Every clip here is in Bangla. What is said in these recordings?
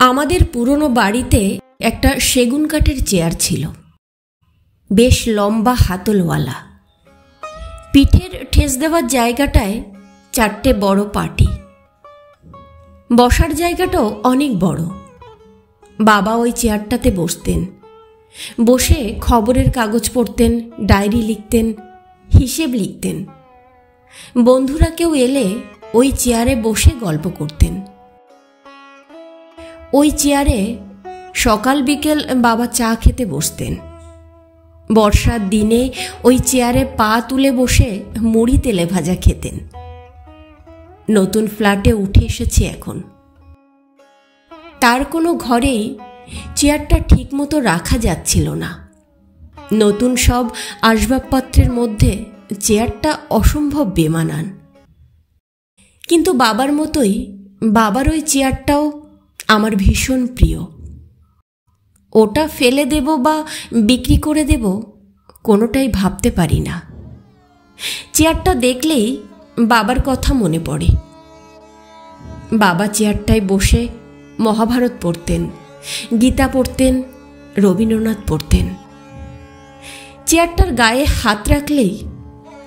আমাদের পুরনো বাড়িতে একটা সেগুন কাঠের চেয়ার ছিল, বেশ লম্বা হাতলওয়ালা। পিঠের ঠেস দেওয়ার জায়গাটায় 4টে বড় পাটি, বসার জায়গাটাও অনেক বড়। বাবা ওই চেয়ারটাতে বসতেন, বসে খবরের কাগজ পড়তেন, ডায়েরি লিখতেন, হিসেব লিখতেন। বন্ধুরা কেউ এলে ওই চেয়ারে বসে গল্প করতেন। ওই চেয়ারে সকাল বিকেল বাবা চা খেতে বসতেন। বর্ষার দিনে ওই চেয়ারে পা তুলে বসে মুড়ি তেলে ভাজা খেতেন। নতুন ফ্ল্যাটে উঠে এসেছি এখন। তার কোনো ঘরেই চেয়ারটা ঠিকমতো রাখা যাচ্ছিল না। নতুন সব আসবাবপত্রের মধ্যে চেয়ারটা অসম্ভব বেমানান। কিন্তু বাবার মতোই বাবার ওই চেয়ারটাও আমার ভীষণ প্রিয়। ওটা ফেলে দেব বা বিক্রি করে দেব কোনোটাই ভাবতে পারি না। চেয়ারটা দেখলেই বাবার কথা মনে পড়ে। বাবা চেয়ারটায় বসে মহাভারত পড়তেন, গীতা পড়তেন, রবীন্দ্রনাথ পড়তেন। চেয়ারটার গায়ে হাত রাখলেই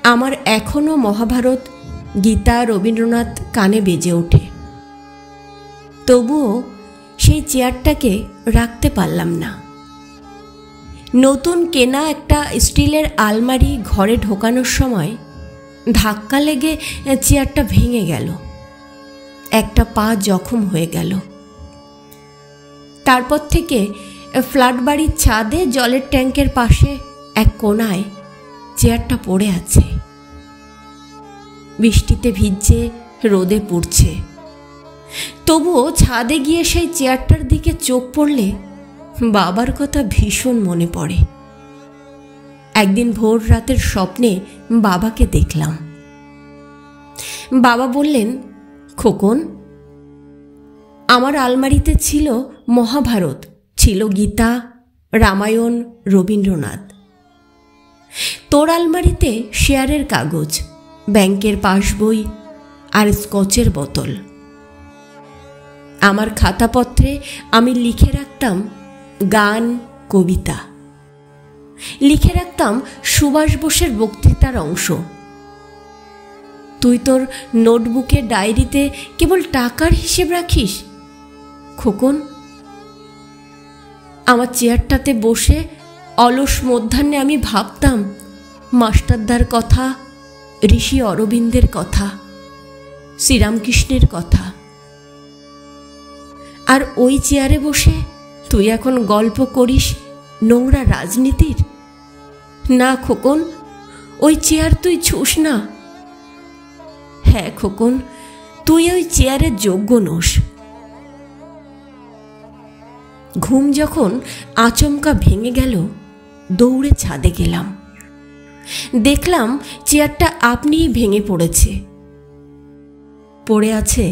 আমার এখনও মহাভারত, গীতা, রবীন্দ্রনাথ কানে বেজে ওঠে। তবুও সেই চেয়ারটাকে রাখতে পারলাম না। নতুন কেনা একটা স্টিলের আলমারি ঘরে ঢোকানোর সময় ধাক্কা লেগে চেয়ারটা ভেঙে গেল। একটা পা জখম হয়ে গেল। তারপর থেকে ফ্ল্যাট বাড়ির ছাদে জলের ট্যাঙ্কের পাশে এক কোণায় চেয়ারটা পড়ে আছে। বৃষ্টিতে ভিজছে, রোদে পুড়ছে। তবুও ছাদে গিয়ে সেই চেয়ারটার দিকে চোখ পড়লে বাবার কথা ভীষণ মনে পড়ে। একদিন ভোর রাতের স্বপ্নে বাবাকে দেখলাম। বাবা বললেন, খোকন, আমার আলমারিতে ছিল মহাভারত, ছিল গীতা, রামায়ণ, রবীন্দ্রনাথ। তোর আলমারিতে শেয়ারের কাগজ, ব্যাংকের পাসবই আর স্কচের বোতল। আমার খাতাপত্রে আমি লিখে রাখতাম গান, কবিতা। লিখে রাখতাম সুভাষ বোসের বক্তৃতার অংশ। তুই তোর নোটবুকে, ডায়েরিতে কেবল টাকার হিসেব রাখিস খোকন। আমার চেয়ারটাতে বসে অলস মধ্যাহ্নে আমি ভাবতাম মাস্টারদার কথা, ঋষি অরবিন্দের কথা, শ্রীরামকৃষ্ণের কথা। আর ওই চেয়ারে বসে তুই এখন গল্প করিস নোংরা রাজনীতির। না খোকন, ওই চেয়ার তুই ছুস না। হ্যাঁ খোকন, তুই ওই চেয়ারের যোগ্য নোস। ঘুম যখন আচমকা ভেঙে গেল, দৌড়ে ছাদে গেলাম। দেখলাম চেয়ারটা আপনিই ভেঙে পড়েছে, পড়ে আছে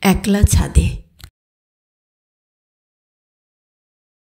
একলা ছাদে।